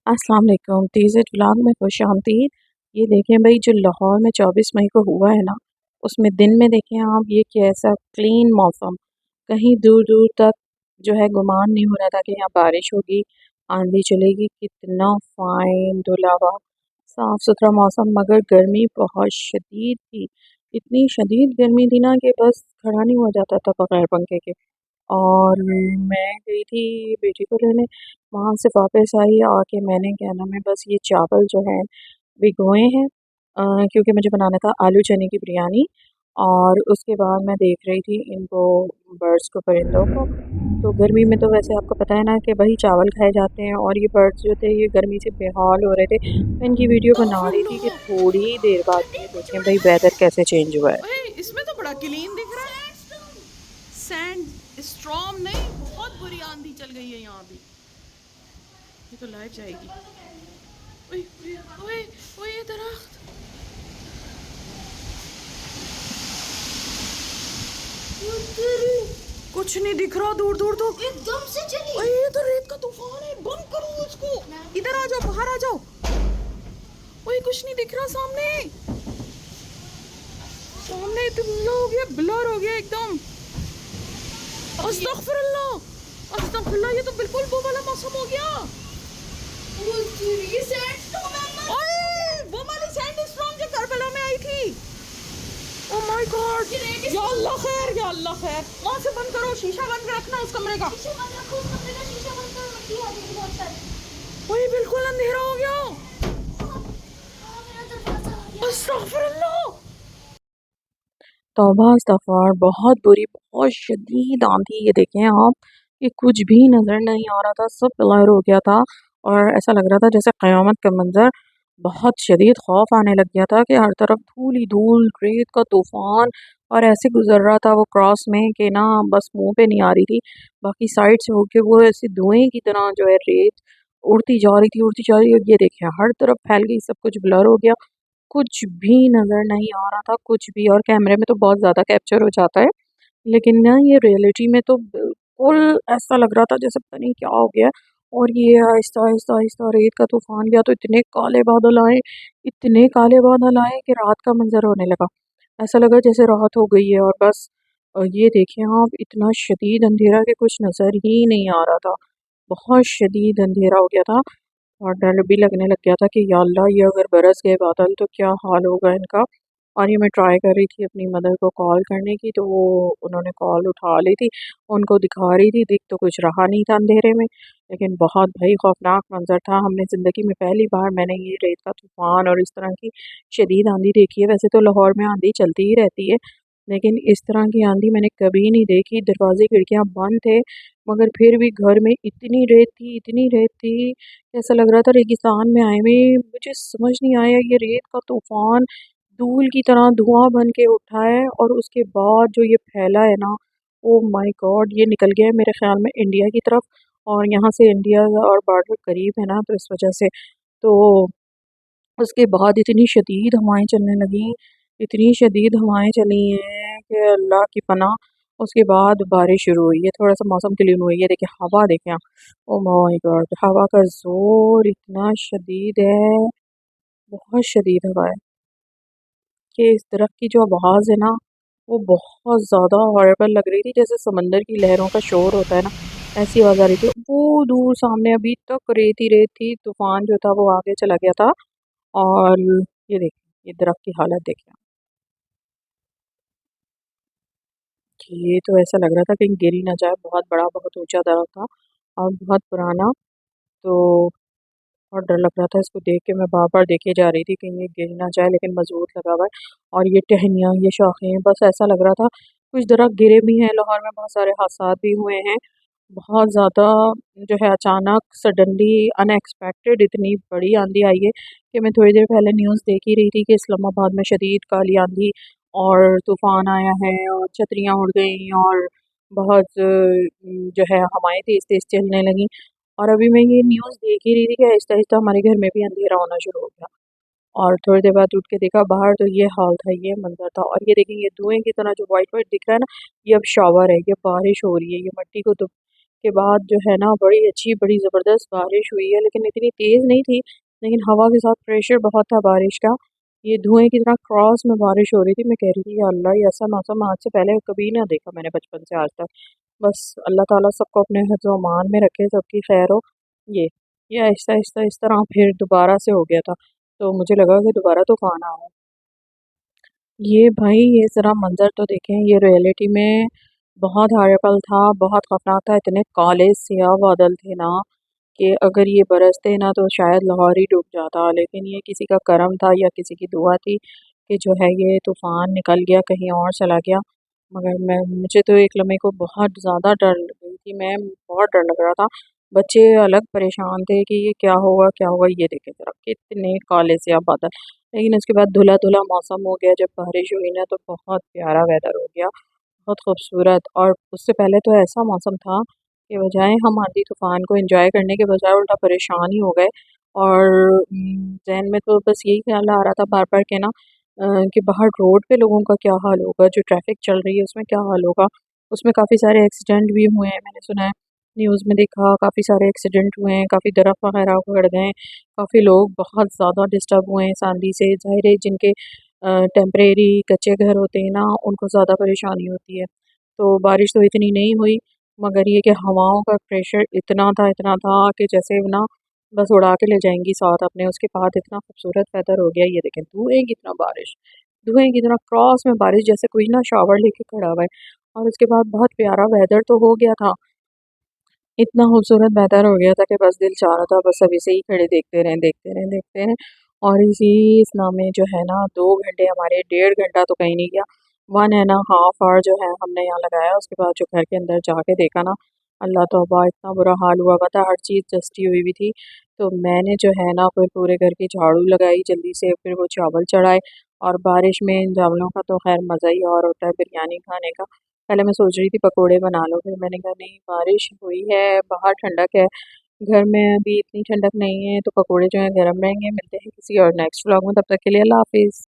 अस्सलाम वालेकुम टीज़ेड व्लॉग में खुश आमदीद। ये देखें भाई जो लाहौर में 24 मई को हुआ है ना, उसमें दिन में देखें आप ये कैसा क्लीन मौसम, कहीं दूर दूर तक जो है गुमान नहीं हो रहा था कि यहाँ बारिश होगी, आंधी चलेगी। कितना फाइन धुला हुआ साफ़ सुथरा मौसम, मगर गर्मी बहुत शदीद थी। इतनी शदीद गर्मी थी ना कि बस खड़ा नहीं हुआ जाता था बगैर पंखे के। और मैं गई थी बेटी को लेने, वहाँ से वापस आई आके मैंने क्या नाम है बस ये चावल जो है भिगोए हैं, क्योंकि मुझे बनाना था आलू चने की बिरयानी। और उसके बाद मैं देख रही थी इनको, बर्ड्स को, परिंदों को। तो गर्मी में तो वैसे आपको पता है ना कि वही चावल खाए जाते हैं, और ये बर्ड्स जो थे ये गर्मी से बेहाल हो रहे थे। मैं इनकी वीडियो बना रही थी कि अस्तगफुरुल्लाह। थोड़ी देर बाद ये कुछ देखें भाई उड़ा है। वेदर कैसे चेंज हुआ है। ओए इसमें तो बड़ा क्लीन दिख रहा है। सैंड स्ट्रॉम नहीं, बहुत बुरी आंधी चल गई है यहाँ भी। ये तो लाइव जाएगी। ओए ओए ओए ओए ये दरख्त। कुछ नहीं दिख रहा दूर दूर तो एकदम से चली। ओए ये तो रेत का तूफान है, बंद करो उसको। इधर आ जाओ, बाहर आ जाओ। ओए कुछ नहीं दिख रहा सामने। सामने इतना हो गया, ब्लर हो गया एकदम। अस्तगफुरुल्लाह, अस्तगफुरुल्लाह, ये तो बिल्कुल वो वाला मौसम हो गया। ये सैंडस्टोन है। ओए वो वाली सैंडस्टॉर्म जो करबला में आई थी। ओ माय गॉड, या अल्लाह खैर, या अल्लाह खैर। वहां से बंद करो, शीशा बंद रखना उस कमरे का। शीशा बंद रखो, उस कमरे का शीशा बंद करो, मिट्टी आ रही है बहुत सारी। ओए बिल्कुल अंधेरा हो गया। मेरा दरवाजा आ गया। अस्तगफुरुल्लाह। तौबा इस्तग़फ़ार, बहुत बुरी, बहुत शदीद आंधी। ये देखें आप, ये कुछ भी नज़र नहीं आ रहा था, सब ब्लर हो गया था। और ऐसा लग रहा था जैसे क़यामत का मंज़र। बहुत शदीद खौफ आने लग गया था कि हर तरफ धूल ही धूल, रेत का तूफ़ान। और ऐसे गुज़र रहा था वो क्रॉस में कि ना बस मुँह पे नहीं आ रही थी, बाकी साइड से होके वो ऐसे धुएँ की तरह जो है रेत उड़ती जा रही थी, उड़ती जा रही है। ये देखें हर तरफ फैल गई, सब कुछ ब्लर हो गया, कुछ भी नज़र नहीं आ रहा था, कुछ भी। और कैमरे में तो बहुत ज़्यादा कैप्चर हो जाता है, लेकिन ना ये रियलिटी में तो बिल्कुल ऐसा लग रहा था जैसे पता नहीं क्या हो गया है। और ये आहिस्ता आहिस्ता आहिस्ता रेत का तूफान गया तो इतने काले बादल आए, इतने काले बादल आए कि रात का मंजर होने लगा। ऐसा लगा जैसे रात हो गई है। और बस ये देखें आप, इतना शदीद अंधेरा कि कुछ नज़र ही नहीं आ रहा था। बहुत शदीद अंधेरा हो गया था, और डर भी लगने लग गया था कि या अल्लाह ये अगर बरस गए बादल तो क्या हाल होगा इनका। और ये मैं ट्राई कर रही थी अपनी मदर को कॉल करने की, तो वो उन्होंने कॉल उठा ली थी, उनको दिखा रही थी, दिख तो कुछ रहा नहीं था अंधेरे में। लेकिन बहुत भाई खौफनाक मंजर था। हमने ज़िंदगी में पहली बार मैंने ये रेत का तूफान और इस तरह की शदीद आंधी देखी है। वैसे तो लाहौर में आंधी चलती ही रहती है, लेकिन इस तरह की आंधी मैंने कभी नहीं देखी। दरवाजे खिड़कियाँ बंद थे, मगर फिर भी घर में इतनी रेत थी, इतनी रेत थी, ऐसा लग रहा था रेगिस्तान में आए हुए। मुझे समझ नहीं आया, ये रेत का तूफान धूल की तरह धुआं बन के उठा है, और उसके बाद जो ये फैला है ना, ओ माय गॉड, ये निकल गया है मेरे ख्याल में इंडिया की तरफ। और यहाँ से इंडिया और बॉर्डर करीब है ना, तो इस वजह से तो उसके बाद इतनी शदीद हवाएं चलने लगी, इतनी शदीद हवाएं चली हैं कि अल्लाह की पनाह। उसके बाद बारिश शुरू हुई है, थोड़ा सा मौसम क्लीन हुई है। देखिए हवा देखें आप, ओ माय गॉड, हवा का जोर इतना शदीद है, बहुत शदीद हवा है कि इस दरख्त की जो आवाज़ है ना, वो बहुत ज़्यादा हॉरेबल लग रही थी, जैसे समंदर की लहरों का शोर होता है ना, ऐसी आवाज़ आ रही थी। वो दूर सामने अभी तक रेत ही रेत थी, तूफान जो था वो आगे चला गया था। और ये देखिए, ये दरख्त की हालत देखिए, ये तो ऐसा लग रहा था कहीं गिर ही ना जाए। बहुत बड़ा, बहुत ऊंचा दरख्त था और बहुत पुराना। तो और डर लग रहा था इसको देख के, मैं बार बार देखे जा रही थी कहीं ये गिर ना जाए, लेकिन मजबूत लगा हुआ है। और ये टहनियाँ, ये शाखें, बस ऐसा लग रहा था कुछ दरख्त गिरे भी हैं। लाहौर में बहुत सारे हादसा भी हुए हैं, बहुत ज़्यादा जो है अचानक सडनली अनएक्सपेक्टेड इतनी बड़ी आंधी आई है कि मैं थोड़ी देर पहले न्यूज़ देख ही रही थी कि इस्लामाबाद में शदीद काली आंधी और तूफ़ान आया है, और छतरियाँ उड़ गई, और बहुत जो है हवाएं तेज़ तेज़ चलने लगी। और अभी मैं ये न्यूज़ देख ही रही थी कि आहिस्ता-आहिस्ता हमारे घर में भी अंधेरा होना शुरू हो गया। और थोड़ी देर बाद उठ के देखा बाहर, तो ये हाल था, ये मंज़र था। और ये देखिए, ये धुएँ की तरह जो व्हाइट-व्हाइट दिख रहा है ना, ये अब शावर है, ये बारिश हो रही है, ये मिट्टी को तो के बाद जो है ना बड़ी अच्छी बड़ी ज़बरदस्त बारिश हुई है, लेकिन इतनी तेज़ नहीं थी, लेकिन हवा के साथ प्रेशर बहुत था बारिश का। ये धुएँ की तरह क्रॉस में बारिश हो रही थी। मैं कह रही थी या अल्लाह ये ऐसा मौसम आज से पहले कभी ना देखा मैंने बचपन से आज तक। बस अल्लाह ताला सबको अपने हिफ्ज़ व अमान में रखे, सबकी खैर हो। ये ये आहिस्ता-आहिस्ता इस तरह फिर दोबारा से हो गया था, तो मुझे लगा कि दोबारा तूफ़ान आ रहा है। ये भाई ये ज़रा मंज़र तो देखें, ये रियलिटी में बहुत हॉरिबल था, बहुत खौफ़नाक था। इतने काले सियाह बादल थे ना कि अगर ये बरसते ना तो शायद लाहौर ही डूब जाता, लेकिन ये किसी का करम था या किसी की दुआ थी कि जो है ये तूफ़ान निकल गया, कहीं और चला गया। मगर मुझे तो एक लम्हे को बहुत ज़्यादा डर लग गई थी, मैं बहुत डर लग रहा था। बच्चे अलग परेशान थे कि ये क्या होगा, क्या होगा? ये देखें ज़रा कितने काले सियाह बादल। लेकिन उसके बाद धुला-धुला मौसम हो गया, जब बारिश हुई ना तो बहुत प्यारा वेदर हो गया, बहुत खूबसूरत। और उससे पहले तो ऐसा मौसम था कि बजाय हम आंधी-तूफ़ान को एन्जॉय करने के बजाय उल्टा परेशान ही हो गए। और ज़हन में तो बस यही ख़्याल आ रहा था बार-बार कि ना कि बाहर रोड पे लोगों का क्या हाल होगा, जो ट्रैफ़िक चल रही है उसमें क्या हाल होगा। उसमें काफ़ी सारे एक्सीडेंट भी हुए हैं, मैंने सुना है, न्यूज़ में देखा काफ़ी सारे एक्सीडेंट हुए हैं, काफ़ी दरख़्त वग़ैरह उखड़ गए हैं, काफ़ी लोग बहुत ज़्यादा डिस्टर्ब हुए हैं इस आंधी से। ज़ाहिर है जिनके टेम्परेरी कच्चे घर होते हैं ना, उनको ज़्यादा परेशानी होती है। तो बारिश तो इतनी नहीं हुई, मगर ये कि हवाओं का प्रेशर इतना था कि जैसे ना बस उड़ा के ले जाएँगी साथ अपने। उसके बाद इतना खूबसूरत वेदर हो गया, ये देखें धुएँ की तरह बारिश, धुएँ की तरह क्रॉस में बारिश, जैसे कोई ना शॉवर लेके खड़ा हुआ है। और उसके बाद बहुत प्यारा वेदर तो हो गया था, इतना खूबसूरत वेदर हो गया था कि बस दिल चाह रहा था बस अभी से ही खड़े देखते रहें, देखते रहें, देखते रहें। और इसी सिलसिला में जो है ना 2 घंटे हमारे, 1.5 घंटा तो कहीं नहीं गया, 1 एंड अ हाफ आवर जो है हमने यहाँ लगाया। उसके बाद जो घर के अंदर जाके देखा ना, अल्लाह तौबा! इतना बुरा हाल हुआ हुआ था, हर चीज़ डस्टी हुई हुई थी। तो मैंने जो है ना फिर पूरे घर की झाड़ू लगाई जल्दी से, फिर वो चावल चढ़ाए। और बारिश में इन चावलों का तो ख़ैर मज़ा ही और होता है बिरयानी खाने का। पहले मैं सोच रही थी पकोड़े बना लूँ, फिर मैंने कहा नहीं, बारिश हुई है, बाहर ठंडक है, घर में अभी इतनी ठंडक नहीं है, तो पकोड़े जो हैं गरम रहेंगे। मिलते हैं किसी और नेक्स्ट व्लॉग में, तब तक के लिए अल्लाह हाफ़िज़।